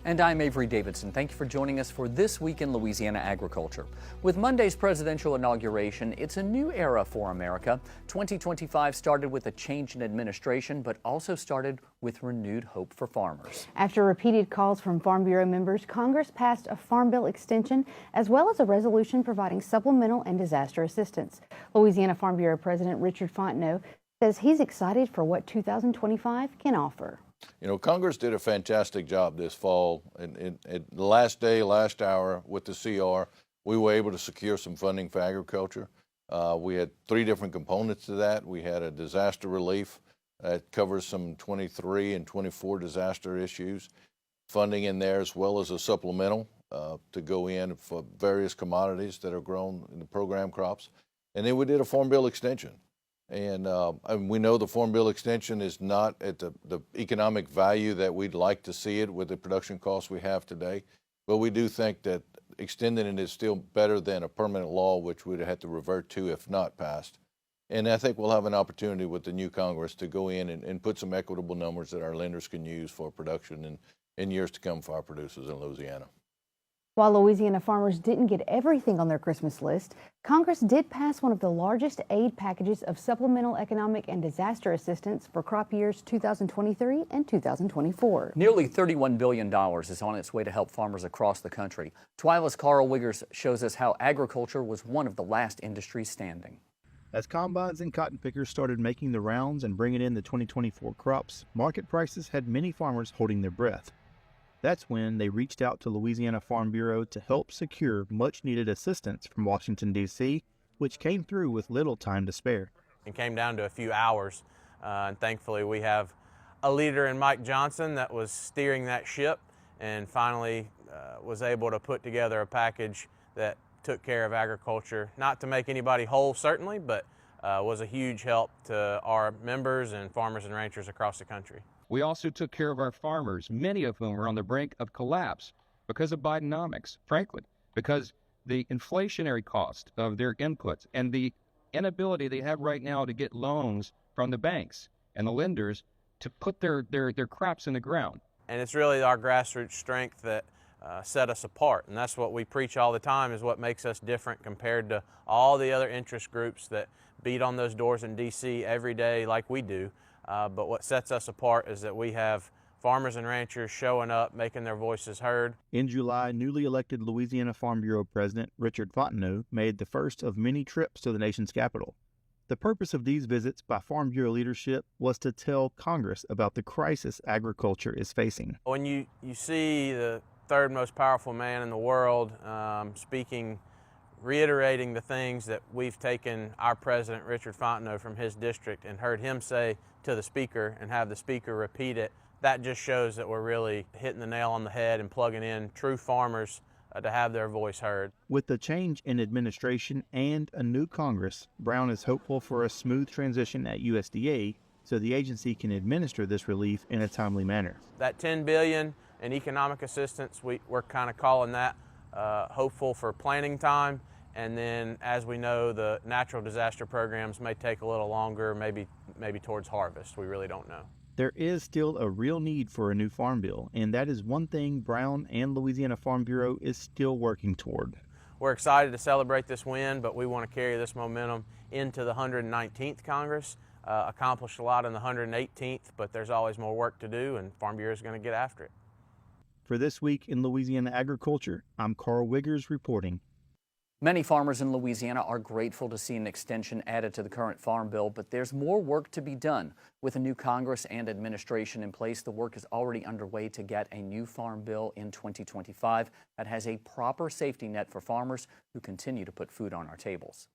And I'm Avery Davidson. Thank you for joining us for This Week in Louisiana Agriculture. With Monday's presidential inauguration, it's a new era for America. 2025 started with a change in administration, but also started with renewed hope for farmers. After repeated calls from Farm Bureau members, Congress passed a Farm Bill extension as well as a resolution providing supplemental and disaster assistance. Louisiana Farm Bureau President Richard Fontenot says he's excited for what 2025 can offer. You know, Congress did a fantastic job this fall. And the last day, last hour with the CR, we were able to secure some funding for agriculture. We had three different components to that. We had a disaster relief that covers some 23 and 24 disaster issues, funding in there, as well as a supplemental to go in for various commodities that are grown in the program crops. And then we did a Farm Bill extension. And we know the Farm Bill extension is not at the economic value that we'd like to see it with the production costs we have today. But we do think that extending it is still better than a permanent law, which we'd have to revert to if not passed. And I think we'll have an opportunity with the new Congress to go in and put some equitable numbers that our lenders can use for production in years to come for our producers in Louisiana. While Louisiana farmers didn't get everything on their Christmas list, Congress did pass one of the largest aid packages of supplemental economic and disaster assistance for crop years 2023 and 2024. Nearly $31 billion is on its way to help farmers across the country. Twyla's Karl Wiggers shows us how agriculture was one of the last industries standing. As combines and cotton pickers started making the rounds and bringing in the 2024 crops, market prices had many farmers holding their breath. That's when they reached out to Louisiana Farm Bureau to help secure much-needed assistance from Washington, D.C., which came through with little time to spare. It came down to a few hours, and thankfully we have a leader in Mike Johnson that was steering that ship and finally was able to put together a package that took care of agriculture, not to make anybody whole certainly, but was a huge help to our members and farmers and ranchers across the country. We also took care of our farmers, many of whom are on the brink of collapse because of Bidenomics, frankly, because the inflationary cost of their inputs and the inability they have right now to get loans from the banks and the lenders to put their crops in the ground. And it's really our grassroots strength that set us apart, and that's what we preach all the time, is what makes us different compared to all the other interest groups that beat on those doors in D.C. every day like we do. But what sets us apart is that we have farmers and ranchers showing up, making their voices heard. In July, newly elected Louisiana Farm Bureau President Richard Fontenot made the first of many trips to the nation's capital. The purpose of these visits by Farm Bureau leadership was to tell Congress about the crisis agriculture is facing. When you see the third most powerful man in the world reiterating the things that we've taken our president, Richard Fontenot, from his district and heard him say to the speaker and have the speaker repeat it, that just shows that we're really hitting the nail on the head and plugging in true farmers to have their voice heard. With the change in administration and a new Congress, Brown is hopeful for a smooth transition at USDA so the agency can administer this relief in a timely manner. That $10 billion in economic assistance, we're kind of calling that hopeful for planning time. And then, as we know, the natural disaster programs may take a little longer, maybe towards harvest. We really don't know. There is still a real need for a new farm bill, and that is one thing Brown and Louisiana Farm Bureau is still working toward. We're excited to celebrate this win, but we want to carry this momentum into the 119th Congress, accomplish a lot in the 118th, but there's always more work to do, and Farm Bureau is going to get after it. For This Week in Louisiana Agriculture, I'm Karl Wiggers reporting. Many farmers in Louisiana are grateful to see an extension added to the current farm bill, but there's more work to be done. With a new Congress and administration in place, the work is already underway to get a new farm bill in 2025 that has a proper safety net for farmers who continue to put food on our tables.